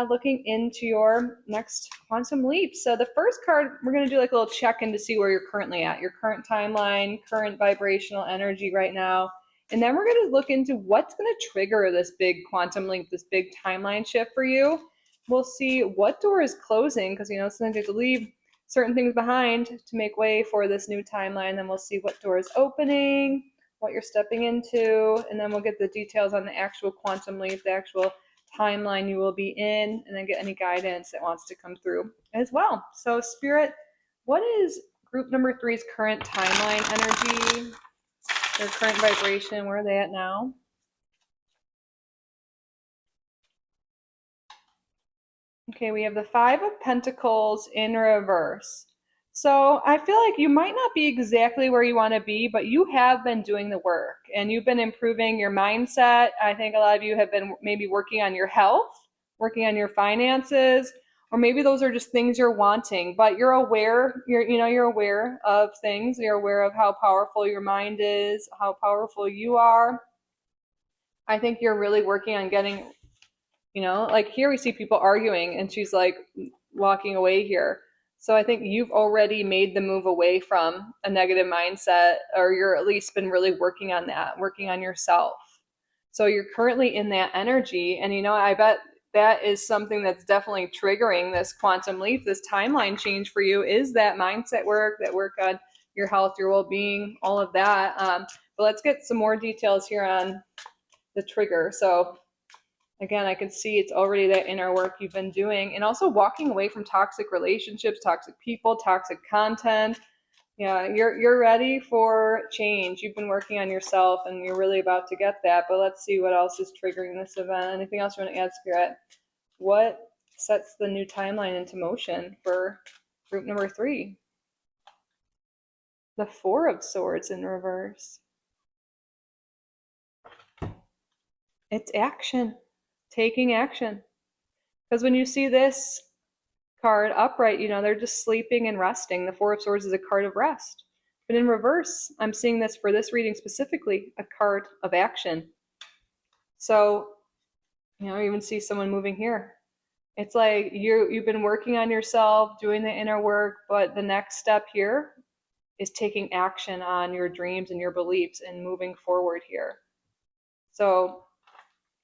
looking into your next quantum leap. So the first card, we're going to do like a little check-in to see where you're currently at, your current timeline, current vibrational energy right now. And then we're going to look into what's going to trigger this big quantum leap, this big timeline shift for you. We'll see what door is closing, because sometimes you have to leave certain things behind to make way for this new timeline. Then we'll see what door is opening, what you're stepping into, and then we'll get the details on the actual quantum leap, the actual timeline you will be in, and then get any guidance that wants to come through as well. So Spirit, what is group number 3's current timeline energy, their current vibration? Where are they at now? Okay, we have the 5 of Pentacles in reverse. So I feel like you might not be exactly where you want to be, but you have been doing the work and you've been improving your mindset. I think a lot of you have been maybe working on your health, working on your finances, or maybe those are just things you're wanting, but you're aware, you're aware of things. You're aware of how powerful your mind is, how powerful you are. I think you're really working on getting, like here we see people arguing and she's like walking away here. So I think you've already made the move away from a negative mindset, or you're at least been really working on that, working on yourself. So you're currently in that energy. And, I bet that is something that's definitely triggering this quantum leap, this timeline change for you, is that mindset work, that work on your health, your well-being, all of that. But let's get some more details here on the trigger. So again, I can see it's already that inner work you've been doing, and also walking away from toxic relationships, toxic people, toxic content. Yeah, you're ready for change. You've been working on yourself and you're really about to get that. But let's see what else is triggering this event. Anything else you want to add, Spirit? What sets the new timeline into motion for group number 3? The 4 of Swords in reverse. It's action. Taking action. Because when you see this card upright, they're just sleeping and resting. The 4 of Swords is a card of rest. But in reverse, I'm seeing this for this reading specifically, a card of action. So, you even see someone moving here. It's like you've been working on yourself, doing the inner work, but the next step here is taking action on your dreams and your beliefs and moving forward here. So,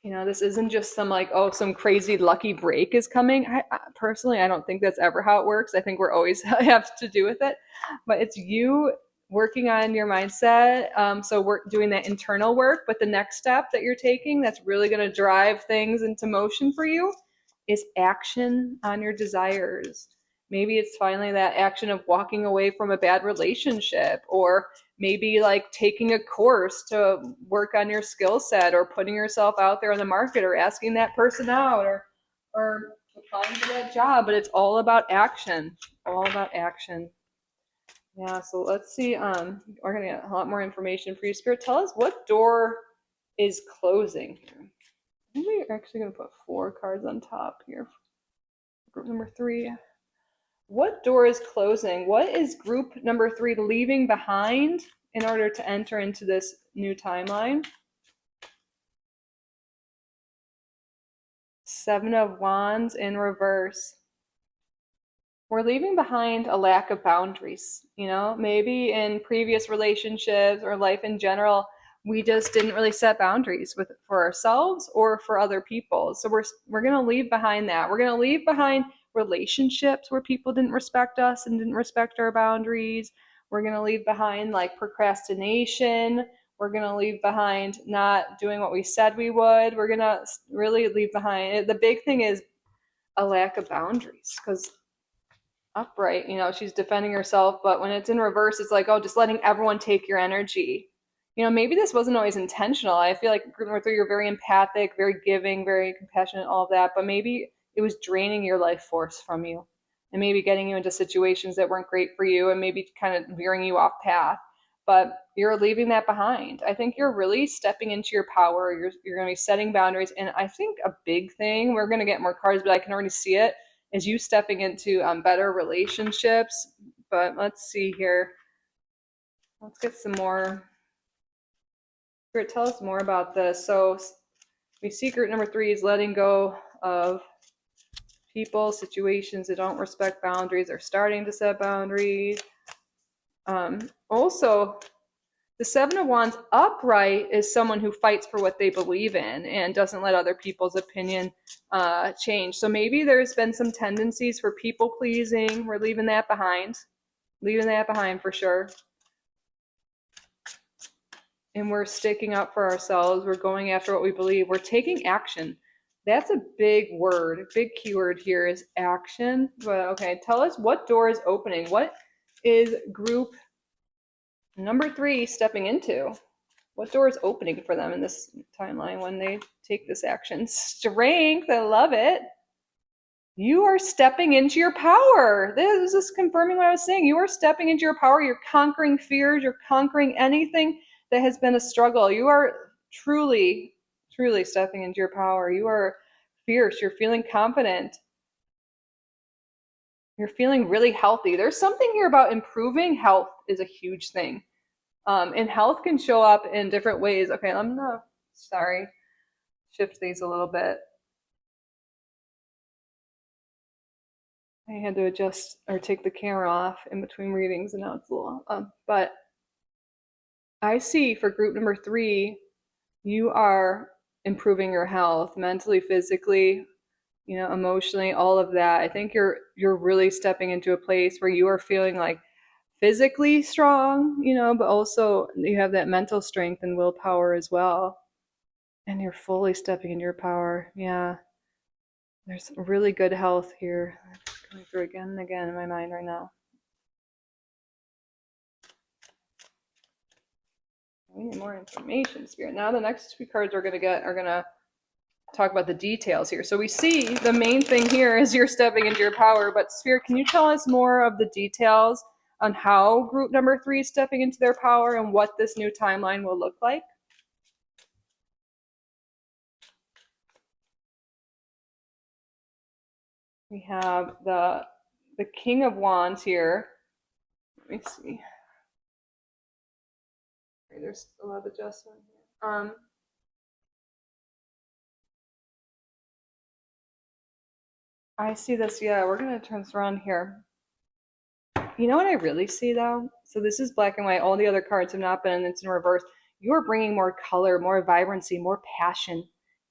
this isn't just some like, oh, some crazy lucky break is coming. Personally, I don't think that's ever how it works. I think we're always have to do with it, but it's you working on your mindset. So we're doing that internal work, but the next step that you're taking that's really going to drive things into motion for you is action on your desires. Maybe it's finally that action of walking away from a bad relationship, or maybe like taking a course to work on your skill set, or putting yourself out there in the market, or asking that person out, or applying for that job. But it's all about action. All about action. Yeah, so let's see. We're gonna get a lot more information for you. Spirit, tell us what door is closing here. I think we're actually gonna put 4 cards on top here. Group number 3. What door is closing? What is group number 3 leaving behind in order to enter into this new timeline? 7 of Wands in reverse. We're leaving behind a lack of boundaries. Maybe in previous relationships or life in general, we just didn't really set boundaries for ourselves or for other people. So we're going to leave behind that. We're going to leave behind relationships where people didn't respect us and didn't respect our boundaries. We're going to leave behind like procrastination. We're going to leave behind not doing what we said we would. We're going to really leave behind. The big thing is a lack of boundaries, because upright, she's defending herself, but when it's in reverse, it's like, oh, just letting everyone take your energy. Maybe this wasn't always intentional. I feel like group number 3, you're very empathic, very giving, very compassionate, all of that, but maybe it was draining your life force from you, and maybe getting you into situations that weren't great for you, and maybe kind of veering you off path. But you're leaving that behind. I think you're really stepping into your power. You're going to be setting boundaries. And I think a big thing, we're going to get more cards, but I can already see it, is you stepping into better relationships. But let's see here. Let's get some more. Spirit, tell us more about this. So we see group number 3 is letting go of people, situations that don't respect boundaries, are starting to set boundaries. Also, the 7 of Wands upright is someone who fights for what they believe in and doesn't let other people's opinion change. So maybe there's been some tendencies for people pleasing. We're leaving that behind. Leaving that behind for sure. And we're sticking up for ourselves. We're going after what we believe. We're taking action. That's a big word. Big keyword here is action. But okay, tell us what door is opening. What is group number 3 stepping into? What door is opening for them in this timeline when they take this action? Strength. I love it. You are stepping into your power. This is confirming what I was saying. You are stepping into your power. You're conquering fears. You're conquering anything that has been a struggle. You are truly, truly stepping into your power. You are fierce. You're feeling confident. You're feeling really healthy. There's something here about improving health is a huge thing. And health can show up in different ways. Okay, I'm gonna, shift these a little bit. I had to adjust or take the camera off in between readings, and now it's a little, but I see for group number 3, you are improving your health mentally, physically, emotionally, all of that. I think you're really stepping into a place where you are feeling like physically strong, but also you have that mental strength and willpower as well. And you're fully stepping into your power. Yeah. There's really good health here. It's going through again and again in my mind right now. We need more information, Spirit. Now the next 2 cards we're going to talk about the details here. So we see the main thing here is you're stepping into your power, but Spirit, can you tell us more of the details on how group number 3 is stepping into their power and what this new timeline will look like? We have the King of Wands here. Let me see. There's a lot of adjustment here. I see this. Yeah, we're going to turn this around here. You know what I really see though? So this is black and white. All the other cards have not been, and it's in reverse. You are bringing more color, more vibrancy, more passion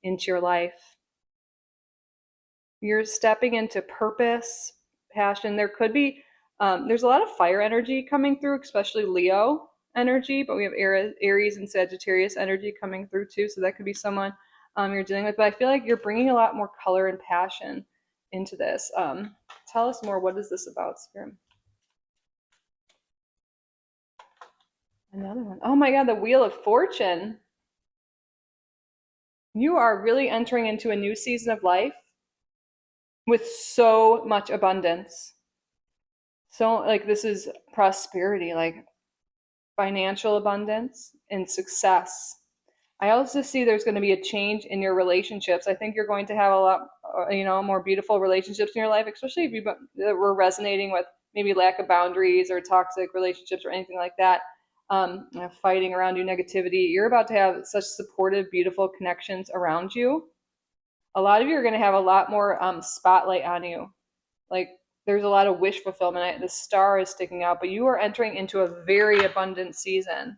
into your life. You're stepping into purpose, passion. There could be, there's a lot of fire energy coming through, especially Leo energy, but we have Aries and Sagittarius energy coming through too. So that could be someone you're dealing with. But I feel like you're bringing a lot more color and passion into this. Tell us more. What is this about, Spirit? Another one. Oh my God, the Wheel of Fortune. You are really entering into a new season of life with so much abundance. So, like, this is prosperity, like financial abundance and success. I also see there's going to be a change in your relationships. I think you're going to have a lot, more beautiful relationships in your life, especially if you were resonating with maybe lack of boundaries or toxic relationships or anything like that. Fighting around you, negativity. You're about to have such supportive, beautiful connections around you. A lot of you are going to have a lot more spotlight on you. Like there's a lot of wish fulfillment. The star is sticking out, but you are entering into a very abundant season.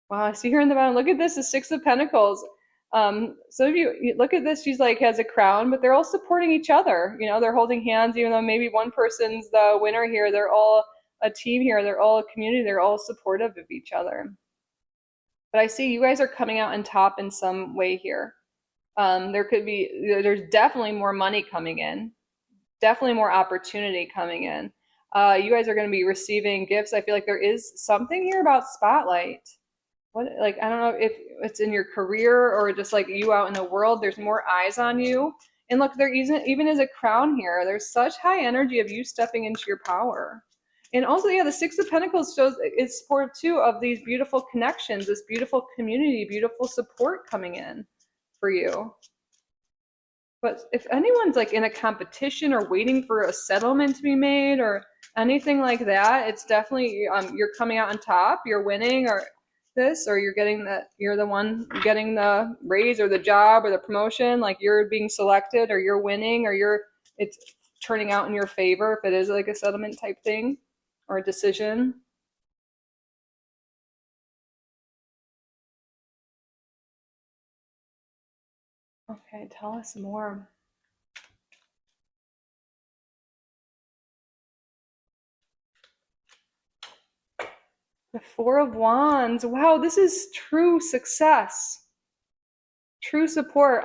Wow, I see her in the bottom. Look at this, the Six of Pentacles. So if you look at this, she's like has a crown, but they're all supporting each other. You know, they're holding hands, even though maybe one person's the winner here. They're all a team here. They're all a community. They're all supportive of each other. But I see you guys are coming out on top in some way here. There's definitely more money coming in, definitely more opportunity coming in. You guys are going to be receiving gifts. I feel like there is something here about spotlight. What, like, I don't know if it's in your career or just like you out in the world, there's more eyes on you. And look, there isn't even as a crown here. There's such high energy of you stepping into your power. And also, yeah, the Six of Pentacles shows it's supportive too of these beautiful connections, this beautiful community, beautiful support coming in for you. But if anyone's like in a competition or waiting for a settlement to be made or anything like that, it's definitely you're coming out on top, you're winning, or this, or you're the one getting the raise or the job or the promotion, like you're being selected or you're winning or it's turning out in your favor if it is like a settlement type thing or a decision. Okay, tell us more. The Four of Wands. Wow, this is true success, true support.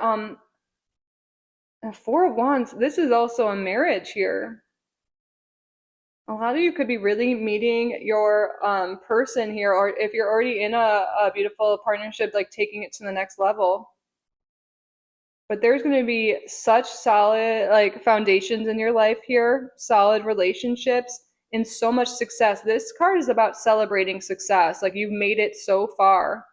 Four of Wands, this is also a marriage here. A lot of you could be really meeting your person here, or if you're already in a beautiful partnership, like taking it to the next level. But there's going to be such solid like foundations in your life here, solid relationships, and so much success. This card is about celebrating success. Like you've made it so far.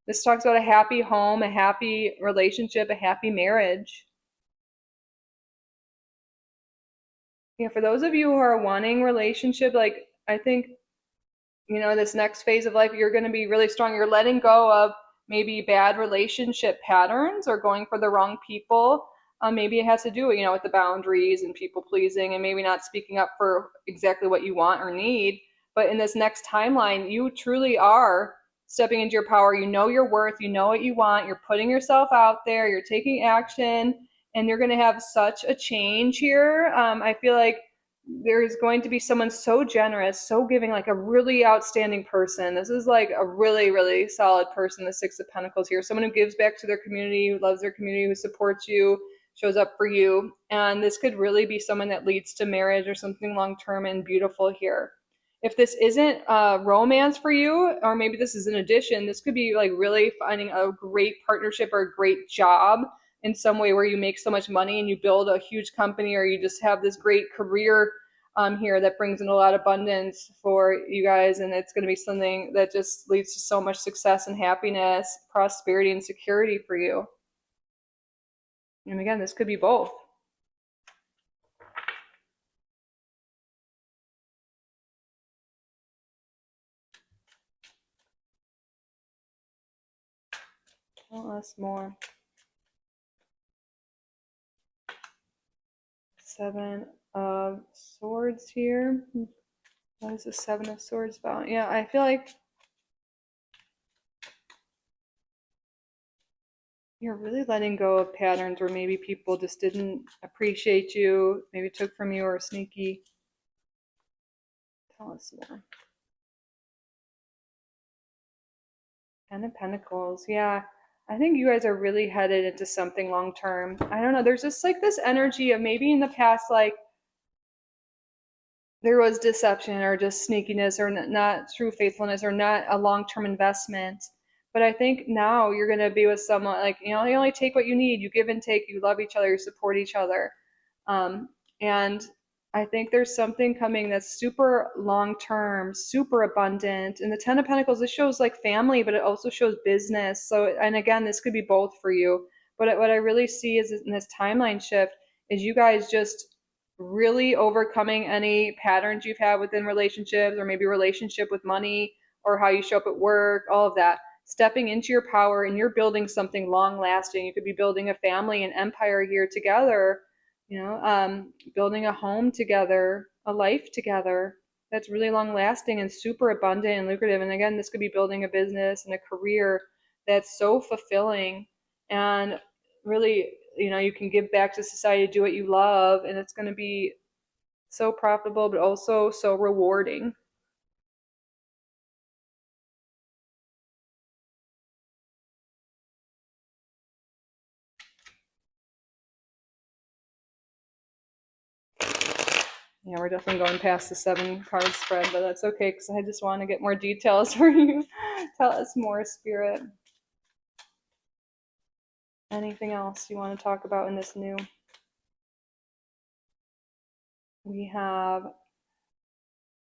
This talks about a happy home, a happy relationship, a happy marriage. Yeah, for those of you who are wanting relationship, like I think, this next phase of life, you're going to be really strong. You're letting go of maybe bad relationship patterns or going for the wrong people. Maybe it has to do, with the boundaries and people pleasing and maybe not speaking up for exactly what you want or need. But in this next timeline, you truly are stepping into your power. You know your worth. You know what you want. You're putting yourself out there. You're taking action, and you're going to have such a change here. I feel like there's going to be someone so generous, so giving, like a really outstanding person. This is like a really, really solid person, the Six of Pentacles here. Someone who gives back to their community, who loves their community, who supports you, shows up for you. And this could really be someone that leads to marriage or something long term and beautiful here. If this isn't romance for you, or maybe this is an addition, this could be like really finding a great partnership or a great job in some way where you make so much money and you build a huge company, or you just have this great career here that brings in a lot of abundance for you guys, and it's going to be something that just leads to so much success and happiness, prosperity, and security for you. And again, this could be both. Tell us more. Seven of Swords here. What is the Seven of Swords about? Yeah, I feel like you're really letting go of patterns where maybe people just didn't appreciate you, maybe took from you, or sneaky. Tell us more. Ten of Pentacles. Yeah. I think you guys are really headed into something long term. I don't know. There's just like this energy of maybe in the past, like there was deception or just sneakiness or not true faithfulness or not a long term investment. But I think now you're going to be with someone like, you only take what you need. You give and take. You love each other. You support each other. Um, and I think there's something coming that's super long term, super abundant. And the Ten of Pentacles, this shows like family, but it also shows business. So, and again, this could be both for you. But what I really see is in this timeline shift is you guys just really overcoming any patterns you've had within relationships or maybe relationship with money or how you show up at work, all of that. Stepping into your power and you're building something long lasting. You could be building a family, an empire here together, building a home together, a life together that's really long lasting and super abundant and lucrative. And again, this could be building a business and a career that's so fulfilling and really, you can give back to society, do what you love, and it's going to be so profitable, but also so rewarding. Yeah, we're definitely going past the 7 card spread, but that's okay because I just want to get more details for you. Tell us more, Spirit. Anything else you want to talk about in this new? We have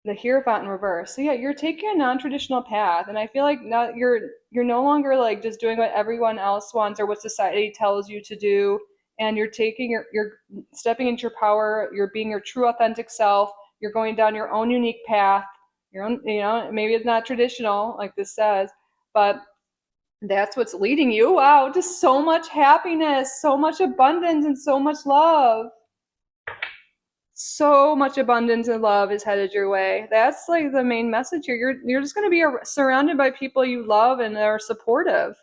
the Hierophant in reverse. So yeah, you're taking a non-traditional path, and I feel like not you're no longer like just doing what everyone else wants or what society tells you to do, and you're taking you're stepping into your power. You're being your true authentic self. You're going down your own unique path. Your own, maybe it's not traditional like this says, but that's what's leading you out to so much happiness, so much abundance, and so much love. So much abundance and love is headed your way. That's like the main message here. You're just going to be surrounded by people you love and are supportive,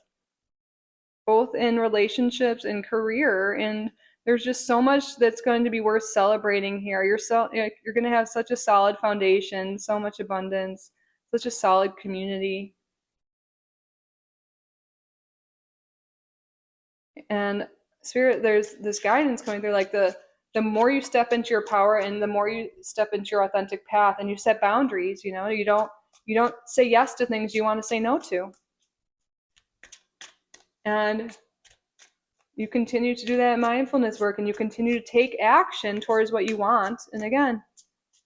both in relationships and career. And there's just so much that's going to be worth celebrating here. You're going to have such a solid foundation, so much abundance, such a solid community. And Spirit, there's this guidance coming through, like the more you step into your power and the more you step into your authentic path and you set boundaries, you don't say yes to things you want to say no to. And you continue to do that mindfulness work and you continue to take action towards what you want. And again,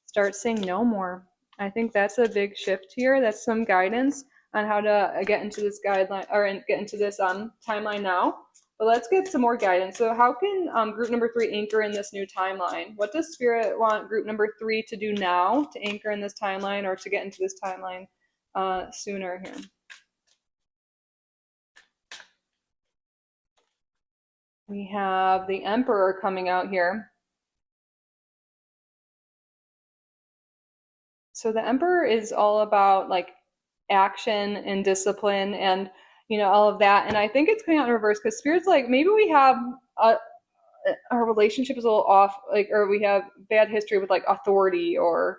start saying no more. I think that's a big shift here. That's some guidance on how to get into this guideline or get into this timeline now. But let's get some more guidance. So how can group number 3 anchor in this new timeline? What does Spirit want group number 3 to do now to anchor in this timeline or to get into this timeline sooner here? We have the Emperor coming out here. So the Emperor is all about like action and discipline and all of that. And I think it's coming out in reverse because Spirit's like maybe we have our relationship is a little off, like, or we have bad history with like authority or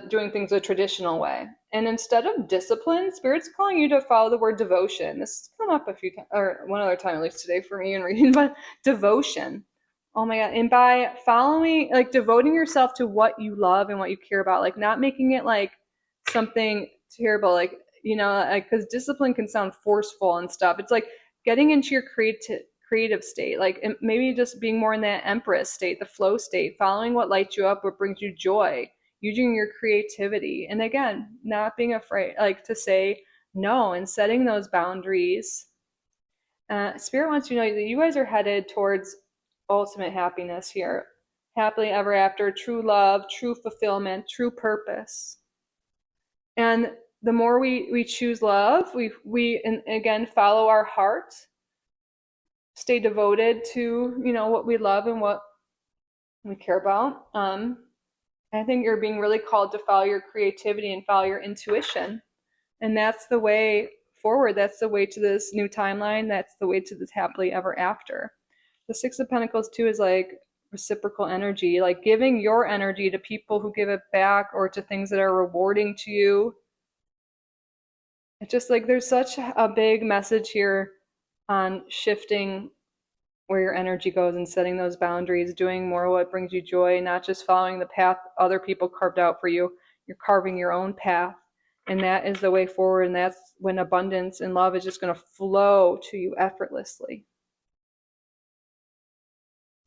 doing things a traditional way. And instead of discipline, Spirit's calling you to follow the word devotion. This has come up a few times, or one other time at least today for me in reading, but devotion. Oh my God. And by following, like devoting yourself to what you love and what you care about, like not making it like something terrible, like, because discipline can sound forceful and stuff. It's like getting into your creative state, like maybe just being more in that Empress state, the flow state, following what lights you up, what brings you joy, using your creativity. And again, not being afraid, like to say no and setting those boundaries. Spirit wants you to know that you guys are headed towards ultimate happiness here. Happily ever after, true love, true fulfillment, true purpose. And the more we choose love, we and again follow our heart, stay devoted to what we love and what we care about. I think you're being really called to follow your creativity and follow your intuition. And that's the way forward. That's the way to this new timeline. That's the way to this happily ever after. The Six of Pentacles, too, is like reciprocal energy, like giving your energy to people who give it back or to things that are rewarding to you. It's just like there's such a big message here on shifting where your energy goes and setting those boundaries, doing more what brings you joy, not just following the path other people carved out for you. You're carving your own path, and that is the way forward, and that's when abundance and love is just going to flow to you effortlessly.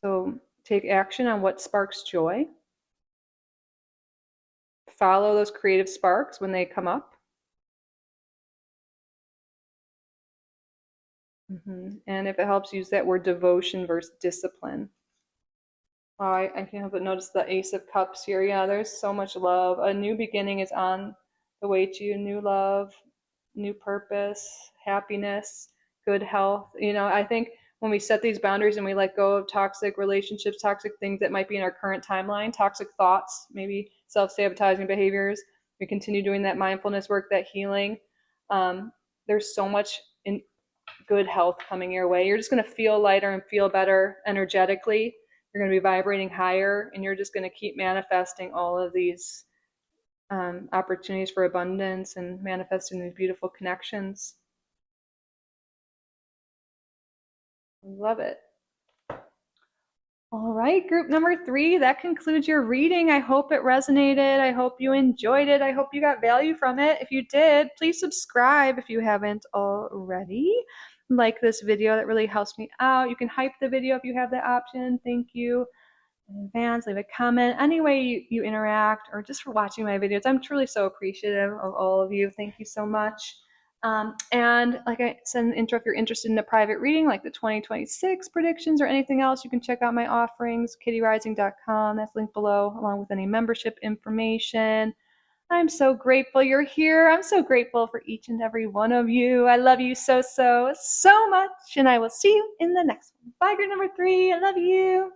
So take action on what sparks joy. Follow those creative sparks when they come up. And if it helps, use that word devotion versus discipline. Wow, I can't help but notice the Ace of Cups here. Yeah, there's so much love. A new beginning is on the way to you. New love, new purpose, happiness, good health. I think when we set these boundaries and we let go of toxic relationships, toxic things that might be in our current timeline, toxic thoughts, maybe self-sabotaging behaviors, we continue doing that mindfulness work, that healing. There's so much in good health coming your way. You're just going to feel lighter and feel better energetically. You're going to be vibrating higher, and you're just going to keep manifesting all of these opportunities for abundance and manifesting these beautiful connections. Love it. All right, group number 3, that concludes your reading. I hope it resonated. I hope you enjoyed it. I hope you got value from it. If you did, please subscribe if you haven't already. Like this video, that really helps me out. You can hype the video if you have the option. Thank you in advance. Leave a comment. Any way you interact, or just for watching my videos. I'm truly so appreciative of all of you. Thank you so much. And like I said in the intro, if you're interested in a private reading, like the 2026 predictions or anything else, you can check out my offerings, kittyrising.com. That's linked below, along with any membership information. I'm so grateful you're here. I'm so grateful for each and every one of you. I love you so much, and I will see you in the next one. Bye, group number 3. I love you.